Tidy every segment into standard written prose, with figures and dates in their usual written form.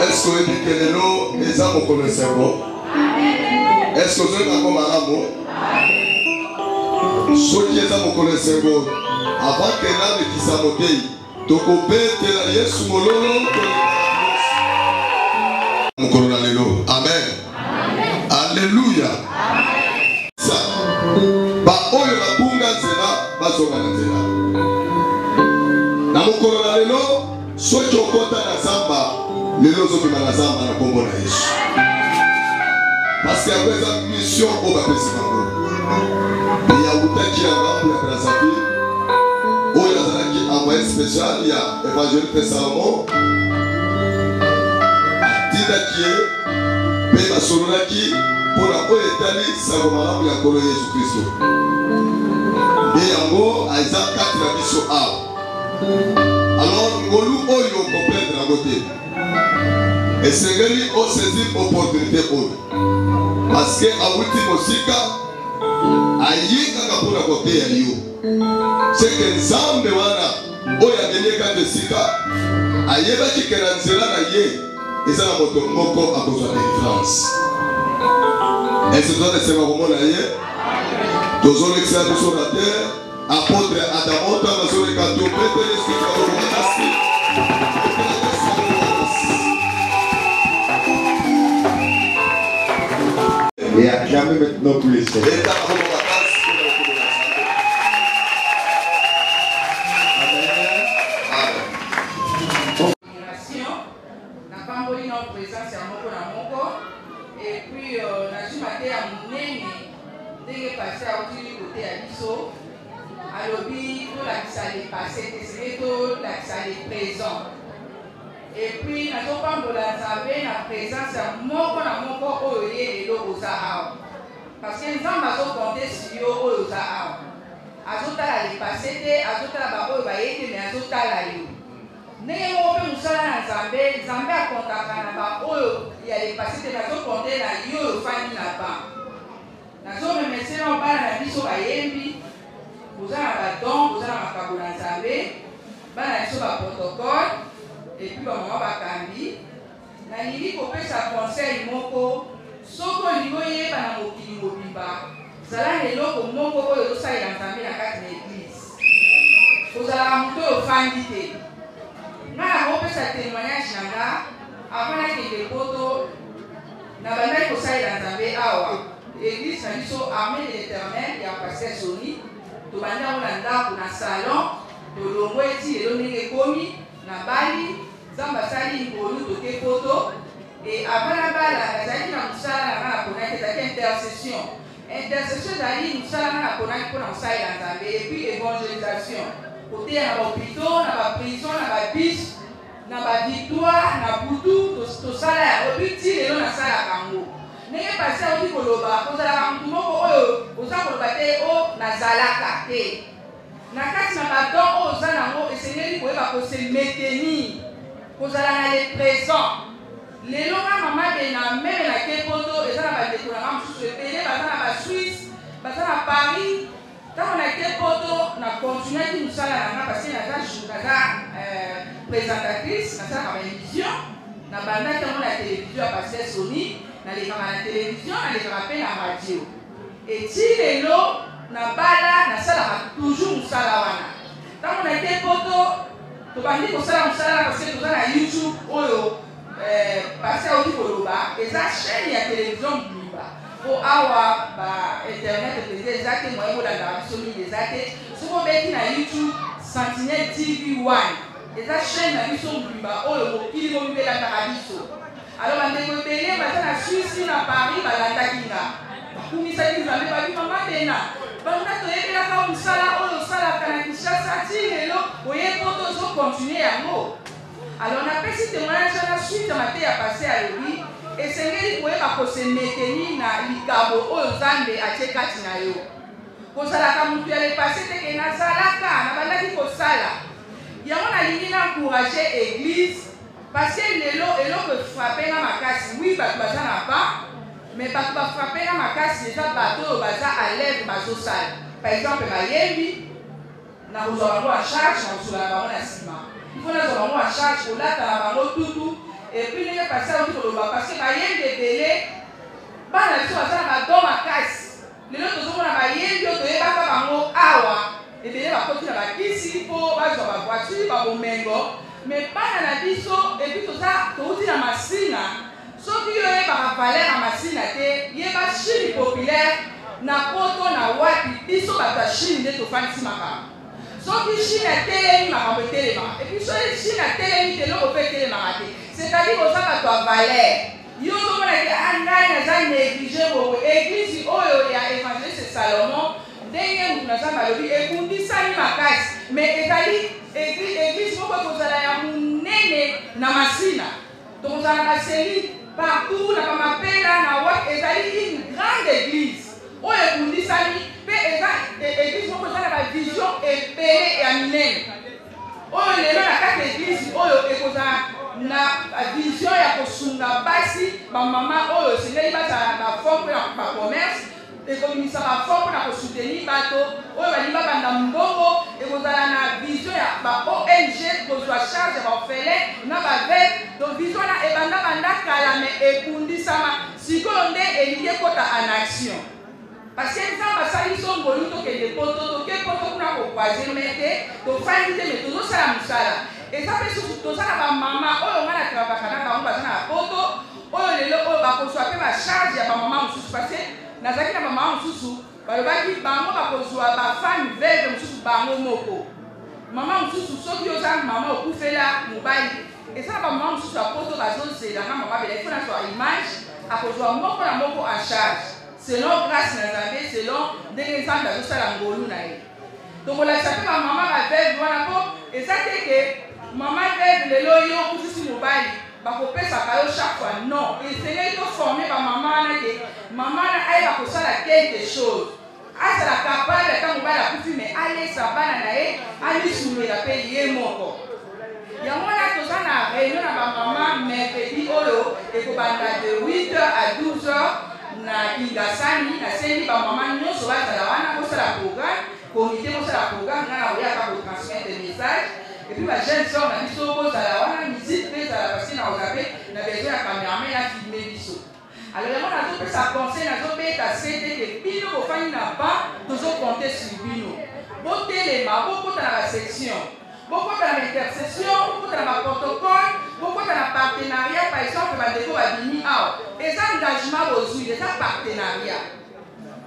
Est-ce que vous dites que l'eau est à mon connaissement? Est-ce que vous êtes encore malade? Ce qui est à mon connaissement, avant que l'âme qui s'amote, tokobete la Yesu mololo mon colonel. Amen. Alléluia. Ça. Ba oyo la bunga nzela bazonga na nzela. Na mon colonel soki okota na zamba lelo zobima na zamba na kombo na Yesu. Parce que après sa mission au baptême bango. Il y a utaki ya ngambo ya Brazzaville. Oyo azalaki envoyé spécial ya évangéliste Salomon. Atindaki pe basololaki pona oyo etali sango malamu ya kolo Yesu Kristo. Et yango aiza kati na biso awa. Alors ngolu oyo complète na côté. Et sengeli o saisir opportunité oyo. Parce que awuti mosika ayika kapona côté ya yo. C'est que Nzambe wana oyo abeneka tesika ayebaki ke na nzela na ye eza na moto moko akozwa délivrance. Est-ce que toi c'est ma komona ye? Tozolo excellent sur la terre apôtre Adamo tamazole kato pete l'estika o monasi. Et à jamais maintenant tous les siècles. Et puis, la jumaté à Mounene, dès que passé à côté à Bisso, à l'objet, tout la qui s'allait passer, c'est tout la qui s'allait présent. Et puis, nous avons pas de la présence à mon corps, et l'eau aux Arabes. Parce que nous avons compté sur l'eau aux Arabes. Azota la passé, azota la babo, mais azota la yo. Nous avons Zambé a contacté il y a les passés de la zone compté la yo famille là-bas. La zone remerciée en bas la biso bayembi. Vous avez un bâton, vous avez un caboulan Zambé. Bah la biso ba protocole. Et puis maman va cambi. Na nili kopé sa conseil moko. Soko ligoye ba na mokili mobimba. Zala eloko moko oyo to sa Nzambe na kati na église. Vous avez un moto ofandité. Na la sa témoignage nanga avant que les photos na banda ko sa Nzambe awa. Église na biso armée de l'Éternel ya pasteur Soni. To banda on ndako na salon. To longwe ti elo ndenge komi na bali. Zamba sali ngolu toke photo et avant la bala ezali na musala na kona ezali intercession ezali musala na kona pour musala Nzambe et puis évangélisation côté na hôpital na ba prison na ba bis na ba victoire na butu to sala obiti lelo na sala kango nenge pasi odi koloba kozala mtu moko oyo ozakoloba te o nazalaka te na kati na badon oyo oza nango esengeli koyeba kose maintenir. Vous allez aller présent. Les gens maman bena même la kepoto et ça va découvrir sous le pays bazana ba Suisse bazana Paris tant on a kepoto na continuer qui nous sala na parce que na présentatrice na ça comme émission na banda quand on a télévision passer Sony na les caméras de télévision na les caméras na radio et si les lots na bala na sala toujours nous sala wana tant on a kepoto to bandi ko sala musala parce que nous na YouTube oyo passer au Koloba et ça chaîne ya télévision Biba pour avoir ba internet des exacts moyens pour la soli des exacts ce qu'on met na YouTube Sentinelle TV 1 et ça chaîne na mission Biba oyo mokili mo bibela tarabiso alors bande ko belé ba na Suisse na Paris ba la takinga kumisa kizambe ba bi mama bena banda to yebela ka musala oyo sala kana kishasa ti lelo oye poto zo continuer yango. Alors on a fait ce témoignage à la suite de ma thé à passer à lui et c'est lui qui pouvait pas se maintenir na likabo oyo Nzambe atekati na yo. Kozala ka mutu ya le passé te ke na salaka na bandaki kosala. Yango na lingi na encourager église parce que lelo eloko frapper na makasi oui ba bazana pas Mais parce que frapper dans ma casse, c'est ça, bateau, baza à l'aise, bateau sale. Par exemple, ma yembi, na kozala en charge, na kozala bango na sima. Il faut na kozala en charge, pour là, t'as bango tout. Et puis, il y a passé au niveau parce que ma yembi est belé, bah, na kozala baza na badon ma casse. Les autres, ils ont na ma yembi, ils ont pas bango awa. Et bien, va continuer à kisi, pour baza ba voiture, ba bomengo. Mais pas na la biso, et puis tout ça, tout dit na machine. Sauf que yoye ba valeur na machine te, yeba chine populaire na poto na wapi biso ba ta chine de to fansi maka. Sauf que chine telemi maka be telema. Et puis so chine telemi te lo pe telema te. C'est-à-dire que ça ba to valeur. Yo to mona ke angai na za négliger bo église oyo ya évangéliste Salomon, ndenge muna za balobi ekundisa ni makasi. Mais église moko kozala ya munene na masina. Donc za na série partout, na Pamapela, na Wak, et une grande église. Où est Kundisani, église, où est la vision épée et aminée. Où est la carte église, où est la vision ya kosunga basi, ma maman, où est la forme pour la commerce, et comme ça la forme pour soutenir bateau, où est la mbongo, et vous avez la vision ya ONG, pour la charge de l'orphelin, na avec donc vision là et banda kala mais ekundi sama sikonde elié kota en action parce que ça va ça ils sont boni to que des poto to que poto kuna ko kwaze mete to fandi te mais to sala musala et ça fait surtout to sala ba mama oyo ngana travaka na ba mba na poto oyo lelo oyo ba ko soit ba charge ya ba mama mususu parce que nazaki na ba mama mususu ba lobaki bango ba ko soit ba femme veuve mususu bango moko mama mususu soki yo za mama okufela mobile. Et ça, maman, sous sa photo, la zone, c'est la maman, il faut la image, à cause de mon en charge. Selon grâce, selon des exemples, la zone, la ngolou, donc, on a sapé ma maman, la veille, voilà, et ça, c'est que maman, veille, le loyo, ou si mobile, bah, faut payer sa caillou chaque fois. Non, et c'est là, il faut former ma maman, maman, elle va faire la quelque chose. Ah, c'est la capable, quand on va la couper, mais allez, ça va, allez, soumettre la payer mon corps. Il y a moi là, tout ça, na réunion na maman, mercredi, olo, et pour de 8h à 12h, na Kingasani, na Sendi, maman, nous, sur la Talawana, pour la programme, comité, pour la programme, on a pour transmettre des messages. Et puis, ma jeune soeur, on a dit, sur la Talawana, musique, parce qu'il a besoin de caméraman, il a filmé l'issue. Alors, on a tout ça conseil, on a tout fait à CD, que Bino, au fin, il n'a pas, toujours compté sur Bino. Bon téléma, beaucoup dans la section. Beaucoup dans l'intercession, beaucoup dans le protocole, beaucoup dans le partenariat, par exemple, le défaut à Bini Ao. Et ça, l'engagement aux huiles, c'est un partenariat.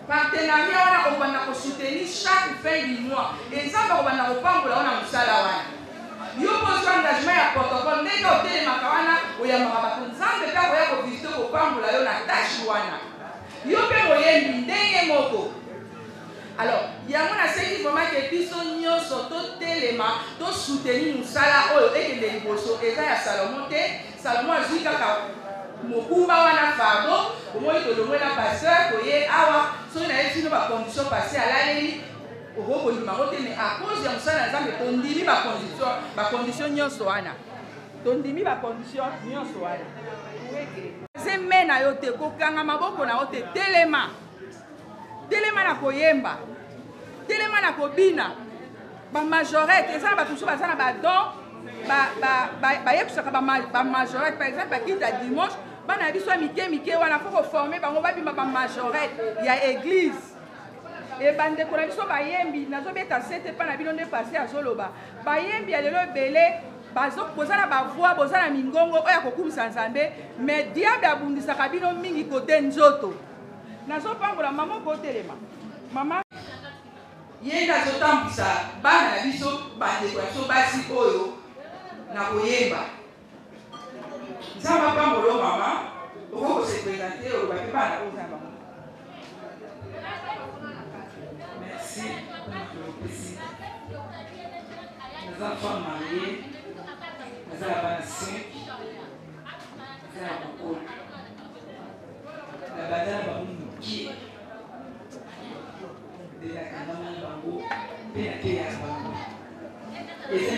Partenariat, on va soutenir chaque fin du mois. Et ça, on va nous prendre là, on a un salaire. Yo pose engagement à protocole, dès que vous avez des macarons, vous avez des macarons, vous avez des macarons, vous avez des macarons, vous avez des tâches. Yo peut vous des motos. Alors, il y a un assez vraiment que Piso Nyo Soto Telema, to soutenir nous sala oyo et les bosso et ça ya Salomon a dit que Mokumba wana fardo, au moins que le moyen pasteur, que awa, so na esi no ba condition passée à la leli, au gros numéro mais à cause de ça na zambe tondimi ba condition nyonso wana. Tondimi ba condition nyonso wana. C'est mena yo te kokanga maboko na yo te telema. Telema na koyemba, telema na kobina, ba majorette, ça ba toujours ba ça na ba don, ba yekusaka ba majorette par exemple ba kita dimanche, ba na biso mike wana faut former bango ba bima ba majorette ya église. Et bande ko na biso ba yembi nazo beta sete pa na bino nde passer à Zoloba. Ba yembi ya lelo belé bazo kozala ba voix bozala mingongo oya kokumisa Nzambe, mais diable abundisaka bino mingi kote nzoto. Nazo pangola maman kotelema. Maman yenda zotambisa bana na biso bande kwa so basi oyo na koyemba. Nzamba pangolo mama, oko se présenter au ba bana o nzamba. Merci. Les enfants mariés, les enfants 5, les enfants la bataille qui de la campagne bango pénaté à bango et ça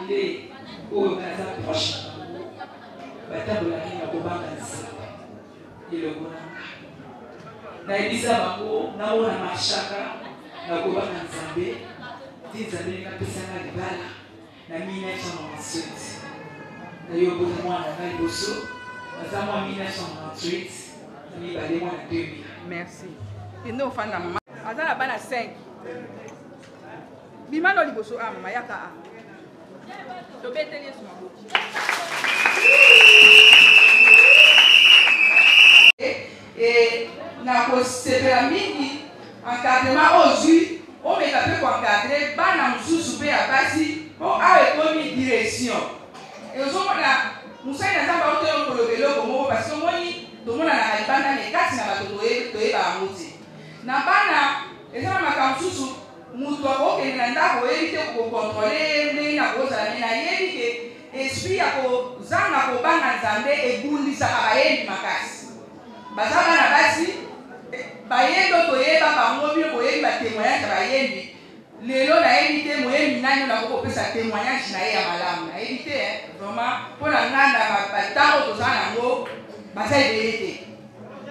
les au casa proche bataille de la ligne au banc et le bon na Elisa bango na ona mashaka na koba na Nzambe Nzambe na pesa na libala na 1997 na yo bote mwana na liboso na mwa 1998 na mibale mwana 2000. Merci. Et nous fan na maman azala bana 5 bimano liboso a mama yaka a to beteli suma bo et na ko sepela mingi encadrement aujourd'hui on me ka pe ko encadrer bana mususu pe ya basi o a ekomi direction et ozomona musai na zamba oto ko lobelo ko parce que moni to mona na libanda ne kati na bato toyeba amuti na bana ezama makamsusu mutu akokende na ndako oyebi te kokontrole ndenge na kozala me nayebi ke esprit ya kozanga kobanga Nzambe ebundisaka bayembi makasi baza bana basi bayembi oyo toyeba bango bino boyebi batémoignage ya bayembi lelo nayebi te moyembi nani oyo nakokopesa témoignage na ye ya malamu nayebi te vraiment mpo na nganda batango tozala nango baza ebele te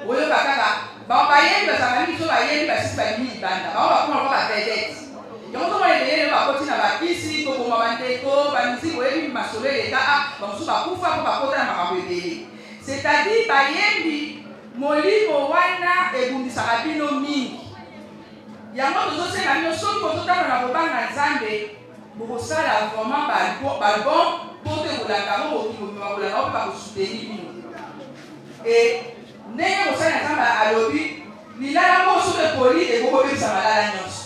oyoba kaka bayembi bazala mingi so bayembi basisi balimi libanda bango bakoma ko bavedete yango tomona ebele lelo bakoti na bakisi koboma bandeko bamiziki oyebi masolo eleka bamosusu bakufa mpo bakota na makambo ebele c'est-à-dire bayembi molimo wana ebundisaka bino mingi yango tozosenga bino soki bozotanga na kobanga Nzambe bokosala vraiment balbon mpo te kolanda ngo bokimobima kolanda ngo mpe bakosuteni bino et ndenge mosali na Nzambe alobi lilala ngo soki ekoli ekokobebisa malala nyonso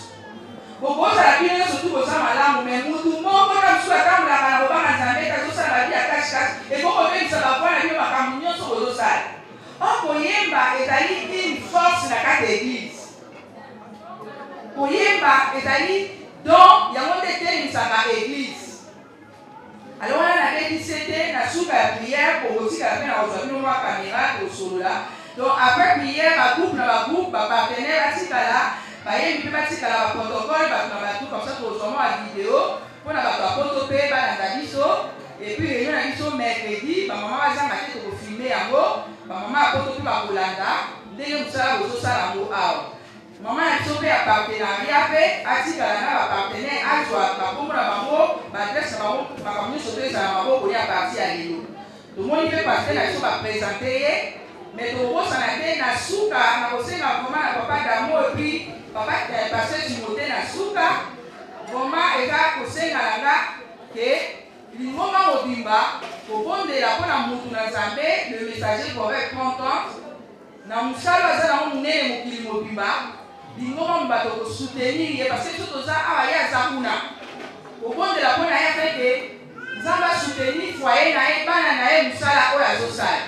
bokozala bino nyonso tu boza malamu me mutu moko na mosusu atambolaka na kobanga Nzambe azosala babi ya kashikashi ekokobebisa bavoi na bino makambo nyonso bozosala okoyemba ezali une force na kati ya église koyemba ezali don yango nde etelemisaka église alors wana nabebisi te na suka ya prière kokotikala mpe na kozwa bino mwa caméra kosolola donc après prière bagroupe na bagroupe bapartenaire batikala bayembi mpe batikala baprotocole bato na bato comme ça kozwa mwa video mpo na bato apoto mpe balanda biso epuis réunion na biso mercredi bamama bazanga te tokofilme yango bamama apoto mpe bakolanda ndenge mosala bozosala yango awa mama na biso mpe ya partenariat mpe atikala na bapartenaire azwa bakombo na bango baadresse na bango makambo nyonso mpe ezala maboko ya parti ya lelo tomoni mpe partenaire na biso bapresente ye mais tokobosana te na suka na kosenga vraimen na papa damo epuis papa pasteur Timothée na suka vraimen eza kosengana nga ke lingomba mobimba kobondela mpona mutu na Nzambe le messager correct content na mosala aza nango monene mokili mobimba lingomba mobato kosoutenir ye parce que so toza awa ye aza kuna kobondela mpona ye afeke Nzambe asoutenir foyer na ye bana na ye mosala oyo azosala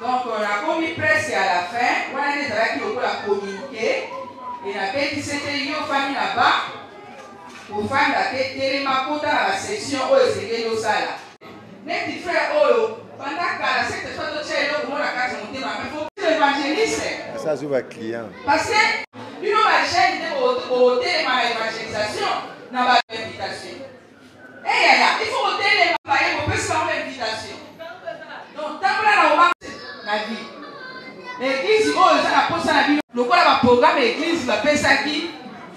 donc nakomi presque à la fin wana nde ezalaki lokola communiqué e napekisi te yo fami na ba kofanda te telema kota na basection oyo esengeli osala neti frère oyo pendant kala sete so totia eloko mona kati motema mais faut évangéliste Ça, c'est un client. parce que bino bachaine te kotelema na évangélisation na bainvitation eyaya il faut kotelema baye kopesa bango invitation donc tambola na obanga na vie église oyo eza na posa na bino lokola baprogramme église bapesaki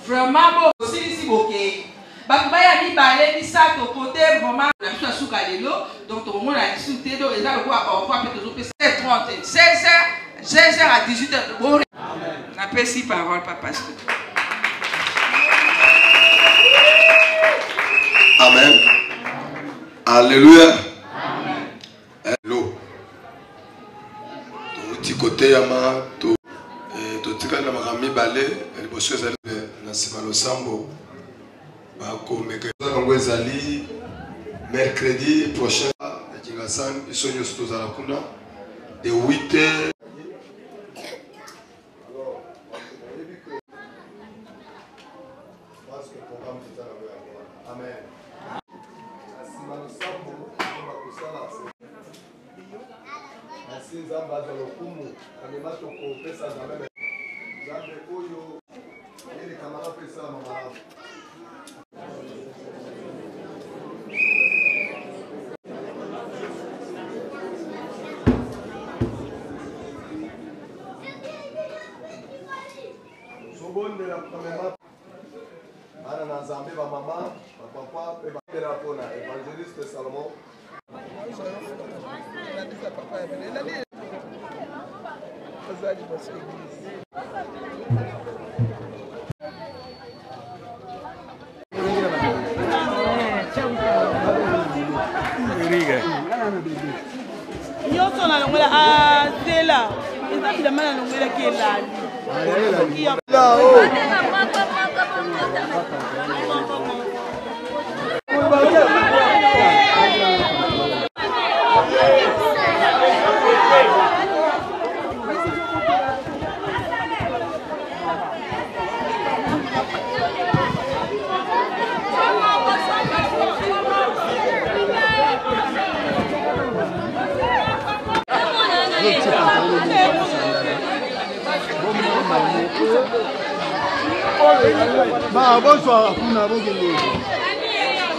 vraiment bosilisi bokei bato baya mibale misato kote vraiment na biso ya suka lelo donc tokomona lisu te donc eza lokola parfois mpe tozopesa 30 16h à 18h bon napesi parole papa Amen. Alléluia. Hello. Tout côté yama to tika na makami balé liboso ezali na sima losambo ba ko meka zango ezali mercredi prochain kingasan isonyo stozala kuna de 8h. Amen. Assim zamba za lokumu amemato ko pesa za meme zambe oyo ele kamara pesa mama tobondela premièrement ana na Nzambe ba mama ba papa pe ba pera pona évangéliste Salomon. Nyonso na longola azela eza bilamba na longola ki elali Bah, bonsoir,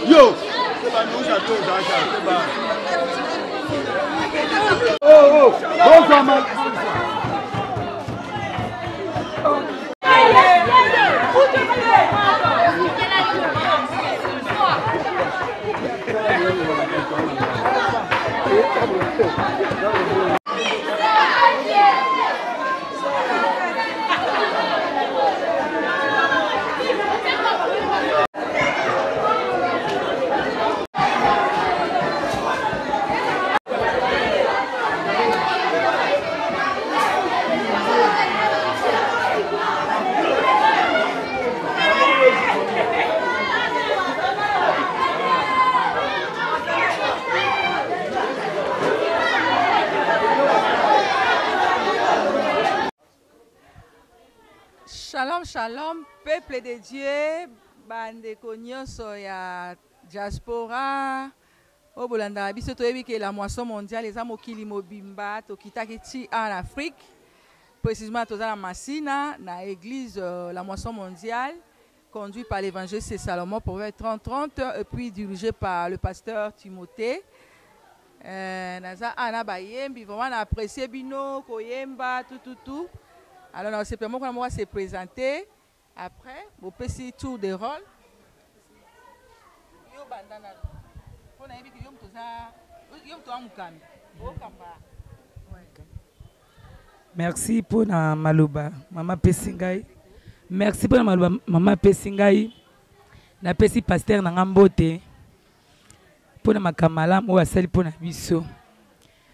yo, c'est pas nous, ça tourne, c'est pas. Oh, bonsoir, ma. Shalom, shalom, peuple de Dieu, bandeko nyonso ya diaspora, au Bolanda, biso toyebi que la moisson mondiale, les mokili mobimba, tokitaki ti en Afrique, précisément à la Massina, na église la moisson mondiale, conduit par l'évangéliste Salomon pour 30-30, et puis dirigé par le pasteur Timothée. Naza ana bayembi, vraiment apprécié bino, koyemba, tout. Alors, c'est vraiment qu'on va se présenter. Après, vous petit tour de rôle. Merci pour la maluba, Maman Pessingai. Merci pour la maluba, Maman Pessingai. Na pesi pasteur na ngambote. Pour la makamala, moi asali pour na biso.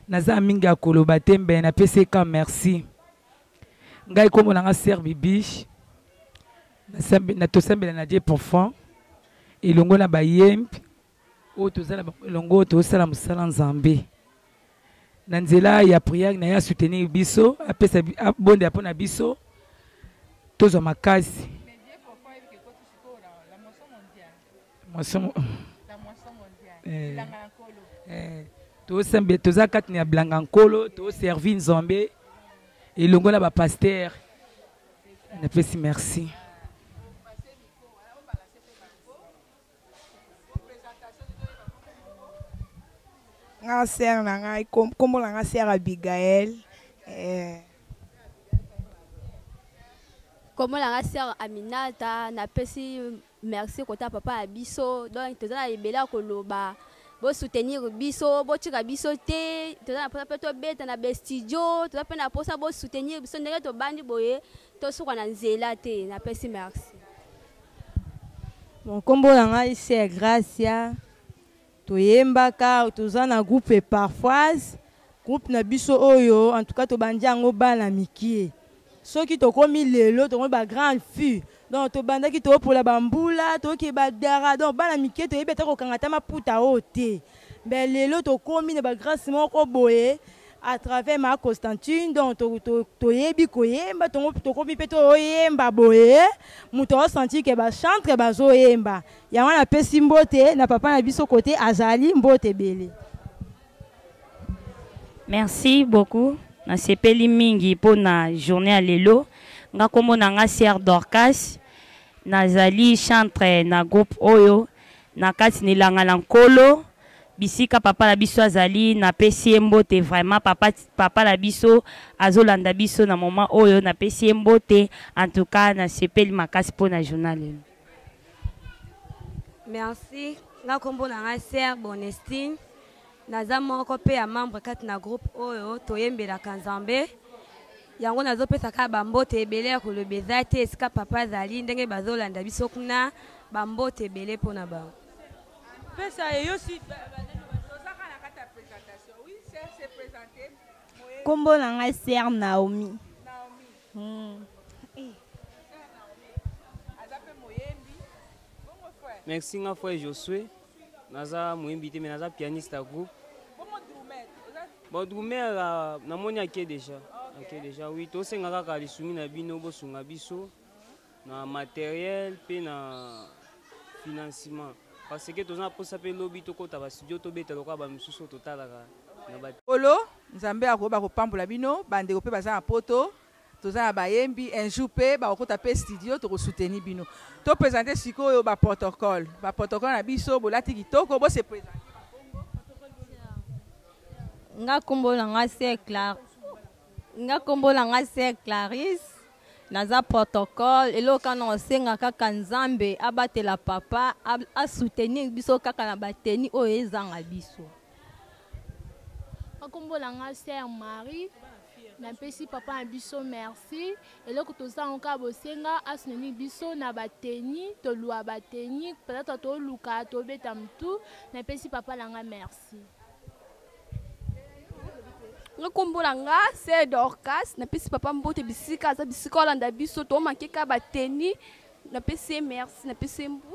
Naza minga koloba tembe na pesi ka merci. Ngai komo na nga sœur Bibiche na tosambela na Dieu profond elongo na bayembi o tozala elongo tosala musala Nzambe na nzela ya prière na ya soutenir biso apesa bonde apona biso tozwa makasi tosambe toza kati na blanga nkolo to servir Nzambe et le gars pasteur, on a fait merci. nga sœur na ngai kombo na nga sœur Abigail kombo na nga sœur Aminata na pesi merci kota papa abiso donc tozala ebela koloba bo soutenir biso bo tika biso te tozala posa pe to beta na be studio tozala pe na posa bo soutenir biso ndenge to bandi boye to suka na nzela te na pesi merci. Mon kombo na ngai c'est Gracia toyembaka toza na groupe parfois groupe na biso oyo en tout cas to bandi yango bana mikie soki tokomi lelo to ba grand fille donc to banda ki to pour la bambula to ki ba dara donc bana mikie to yebeta ko kangata maputa ote mais lelo to komi na ba grâce moko boye à travers ma Constantine donc to yebi ko yemba to komi pe to yemba boye muto senti que ba chantre ba zo yemba ya wana pesi mbote na papa na biso côté azali mbote belé. Merci beaucoup. Na sepeli mingi pour na journée à lelo nga kombo na nga sœur Dorcas nazali chantre na groupe oyo na kati nilanga na nkolo bisika papa la biso azali na pesi mbote vraiment papa la biso azolanda biso na moment oyo na pesi mbote en tout cas na sepeli makasi pour na journal. Merci. Nga kombo na nga Sœur Bonestine. Naza moko pe ya membre kati na groupe oyo toyembelaka Nzambe. Yango nazopesa ka bambote ebele ya kolobeza te esika papa azali ndenge bazolanda biso kuna bambote ebele mpona bango. Kombo na nga Sœur Naomi. Merci nga frère Josué. Naza moyembi te mais naza pianiste à groupe. Bon drumer na moni ake déjà. Ok déjà oui to senga kaka lisungi na bino bosunga biso na matériel pe na financement parce que tozana posa pe lobby to kota ba studio to beta lokwa ba misuso totalaka na ba Olo Nzambe akoba ko pambola bino bande ko pe baza na poto tozana bayembi un jour pe ba kota pe studio to ko soutenir bino to présenter sikoyo ba protocole na biso bolati kitoko bo se présenter nga kombo na nga Sœur Claire. Nga kombo na nga Sœur Clarisse. Naza protocole elo kana osenga kaka Nzambe abatela papa a soutenir biso kaka na bateni oyo ezanga biso. Kombo na nga Sœur Marie. Na pesi papa na biso merci. Elo kutozanga ka bosenga a soutenir biso na bateni to lua bateni peut-être to luka to beta mtu na pesi papa na nga merci. Nga kombo na nga Sœur Dorcas na pesi papa mbote bisika za bisika olanda biso to makeka bateni na pesi merci na pesi mbo.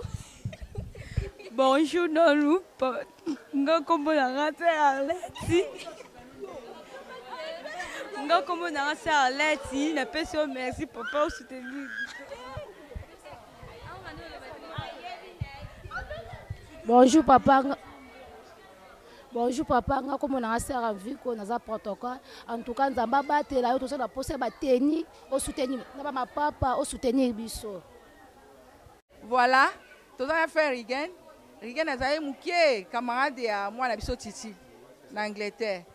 Bonjour Nolu. Nga kombo na nga Sœur Alexi. Nga kombo na nga Sœur Alexi na pesi merci papa au soutenir. Bonjour papa. Bonjour papa, nga comme on a Sœur Aviko naza protocole. En tout cas, Nzamba batela yo to na poser bateni au soutenir. Na ba papa au soutenir biso. Voilà, tozana faire Rigen. Rigen azaye mukie camarade ya mwana biso Titi na Angleterre.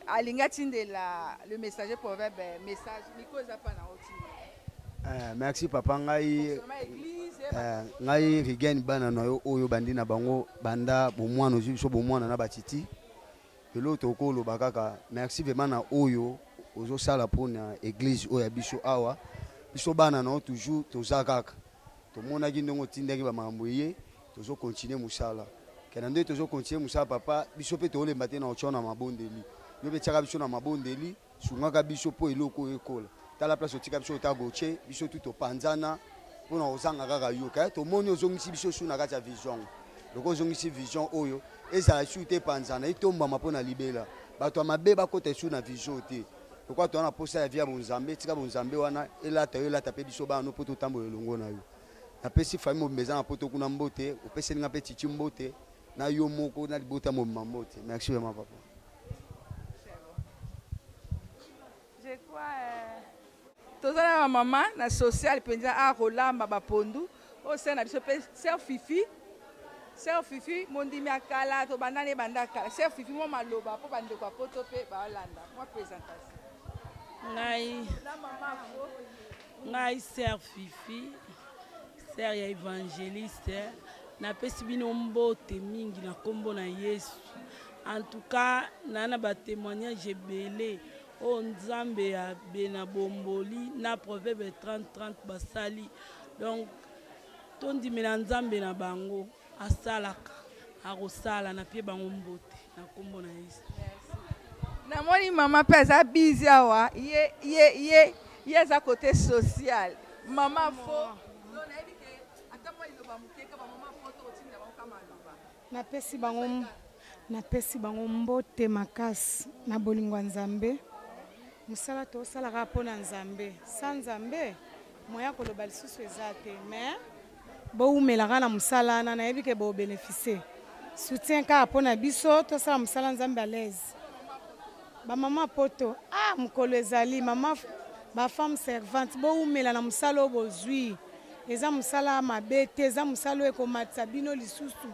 Alinga tindela le messager proverbe message miko za pa na oti. Merci papa ngai ngai Rigen bana no oyo bandi na bango banda bomwana so bomwana na batiti elo tokolo bakaka merci vraiment na oyo ozo sala pona église oyo biso awa biso bana no toujours tozakaka tomona ki ndongo tindaki ba mamboye tozo continuer musala kana nde tozo continuer musala papa biso pe tolemba te na ochona mabondeli yo be tsaka biso na mabondeli sungaka biso po eloko ekola tala place otika biso tagoche biso tout opanzana pona ozanga kaka yoka to moni ozongisi biso suna kati ya vision loko ozongisi vision oyo ezala shute panzana itomba mapona libela bato mabe bakota suna vision te loko to na posa ya via bonzambe tika bonzambe wana elata pe biso bana poto tambo elongo na yo na pesi famille mobeza na poto kuna mbote opesi nga pe titi mbote na yo moko na libota mo mbote merci vraiment papa. Je crois tozana na mama na social penza a kolamba bapondu o sena biso pe Sœur Fifi mondimi akala to banane bandaka Sœur Fifi mo maloba po bande kwa poto pe balanda moi présentation ngai Sœur Fifi Sœur ya évangéliste na pesi bino mbote mingi na kombo na Yesu en tout cas nana ba témoignage belé o Nzambe ya bena bomboli na proverbe 30 basali donc tondimela Nzambe na bango asalaka akosala na pie bango mbote na kombo na Yesu. Na moni mama pe za busy awa ye za côté social mama fo na ebike ata mo iloba mukeka ba mama fo to tinda ba kama loba napesi bango mbote makasi na bolingo Nzambe. Musala to sala ka pona Nzambe sa Nzambe moya koloba lisusu eza te mais bo umelaka na musala na yebi ke bo bénéficier soutien ka pona biso to sala musala Nzambe à l'aise ba mama poto mukolo ezali mama ba femme servante bo umela na musala bozwi eza musala mabete eza musala ekomatsa bino lisusu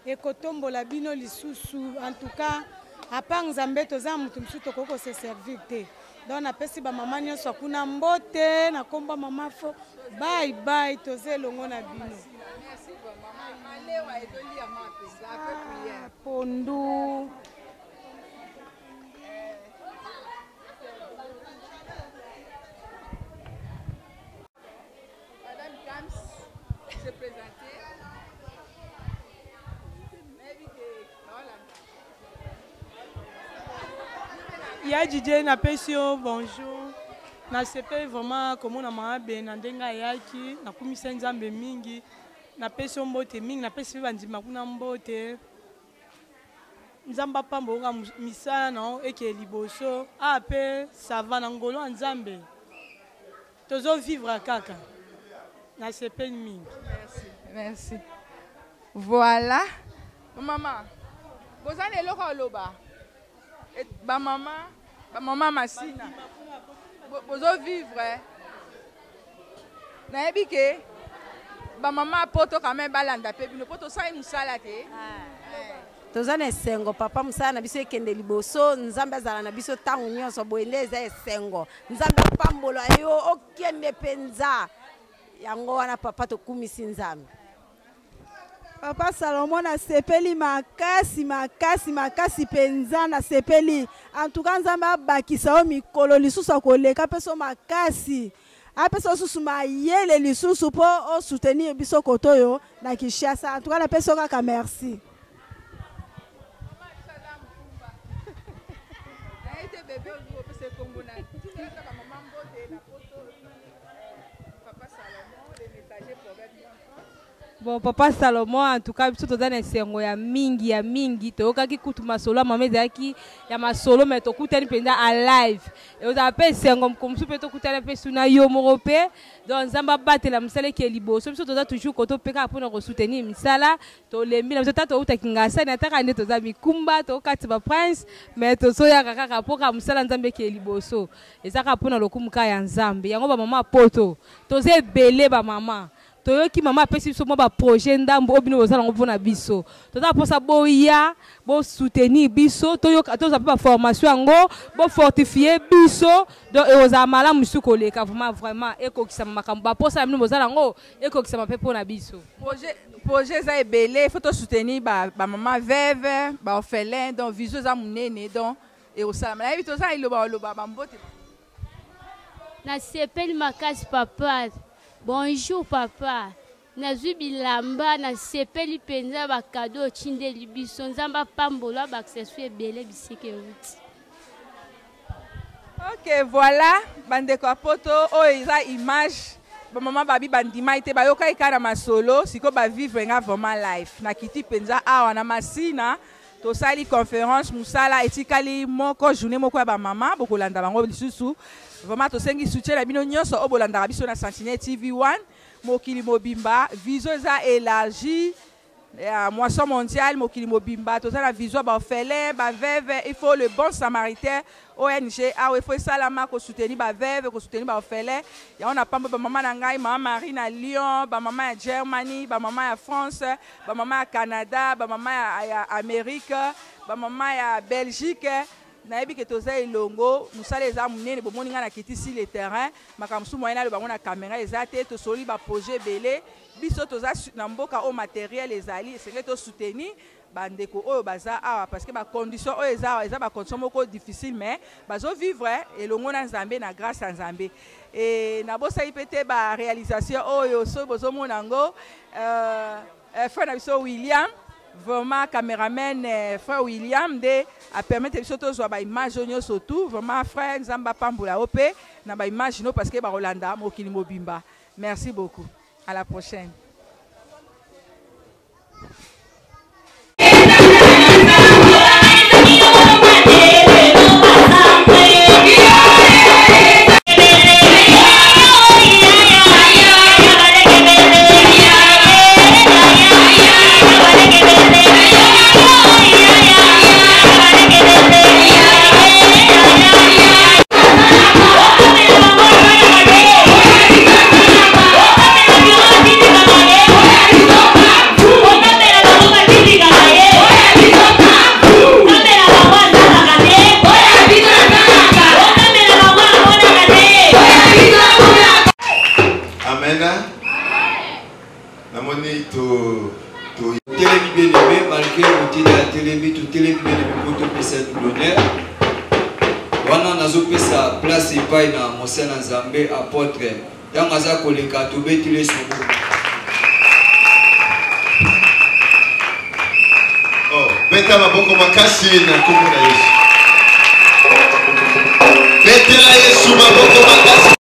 ekotombola bino lisusu. En tout cas, apa Nzambe toza mutu musu tokoko se servir te. Donc napesi ba mama nyonso kuna mbote na komba mama fo. Bye bye toze longo na bino. Merci maman. Malewa edoli ya mapesa après prière. Pondu. Madame Kams se présenter. Ya DJ na pesio bonjour. Na sepe vraiment comme on a mabe na ndenga yaki na kumisa Nzambe mingi. Na pesio mbote mingi na pesio bandima kuna mbote. Nzamba pambo nga misala na eke liboso. Ape ça va na ngolo Nzambe. Tozo vivre kaka. Na sepe mingi. Merci. Merci. Voilà. Maman. Bozane eloko loba. Ba maman Masina. Bozo vivre. Na ebike. Ba maman poto quand même balanda pe bino poto sa musala te. Tozana esengo papa musala na biso ekende liboso Nzambe azala na biso tango nyonso boende eza esengo. Nzambe pambola yo okende penza. Yango wana papa tokumisi Nzambe. Papa Salomon na sepeli makasi penza na sepeli. En tout cas Nzambe abakisa o mikolo lisusu koleka peso makasi. Apeso susu mayele lisusu po o soutenir biso kotoyo na Kinshasa. En tout cas na peso kaka merci. Bon, Papa Salomon, en tout cas, biso tozana esengo ya mingi toyokaki kutu masolo mama ezalaki ya masolo mais tokutani mpenza a live et oza pe esengo mokomusu mpe tokutana mpe suna yo moko mpe donc Nzambe abatela mosala eke liboso biso toza toujours koto mpe kaka mpona kosoutenir misala tolembi na biso ta toutaki ngasani ataka nde toza mikumba tokati baprince mais tozoyaka kaka mpo kaka mosala Nzambe eke liboso eza kaka mpona lokumu kaka ya Nzambe yango bamama poto toza ebele bamama toyoki mama apesi biso mwa baprojet ndambo oyo bino bozala ngo mpona biso toza mposa boya bosoutenir biso toyoka toza mpe baformation yango bofortifie biso donc ekozala malamu misu koleka vraiment ekokisama makambo baposa ya bino bozala yango ekokisama mpe mpona biso projet eza ebele ifo tosoutenir bamama veve baorphelin donc vision eza monene donc ekosalama nayebi toza iloba bambote nasepeli makasi papa. Bonjour papa. Nazwi bilamba na sepeli penza ba cadeau chinde libiso Nzamba pambola ba accessoire belé bisike route. OK, voilà bandeko apoto o eza image ba mama babi bandima ite bayoka ikana masolo siko ba vivre nga vraiment live na kiti penza awa na Masina to sali conférence musala etikali moko journée moko ya ba mama bokolanda bango lisusu. Vraiment to sengi soutien na bino nyonso obolanda biso na Sentinelle TV1 mokili mobimba vision eza élargie moisson mondiale mokili mobimba to na vision ba orphelin ba veuve il faut le bon samaritain ONG il faut salama ko soutenir ba veuve ko soutenir ba orphelin ya on a pamba ba mama na ngai mama Marie na Lyon ba mama ya Germany ba mama ya France ba mama ya Canada ba mama ya Amérique ba mama ya Belgique nayebi ke toza elongo musala eza munene bomoni nga na kiti si le terrain makamsu moyena le bango na caméra eza te to soli ba projet belé biso toza na mboka o matériel ezali esenge to soutenir bandeko oyo baza awa parce que ba condition oyo eza ba condition moko difficile mais bazo vivre elongo na Nzambe na grâce à Nzambe et na bosa ipete ba réalisation oyo so bozo monango frère na biso William vraiment caméraman frère William de a permettre biso to zo ba image nyonso tout vraiment frère Nzamba pambula opé na ba image no parce que ba Rolanda mokili mobimba. Merci beaucoup, à la prochaine. grâce epai na mosala na Nzambe apôtre yango aza koleka tobetile sobo. Beta maboko makasi na kombo na Yesu.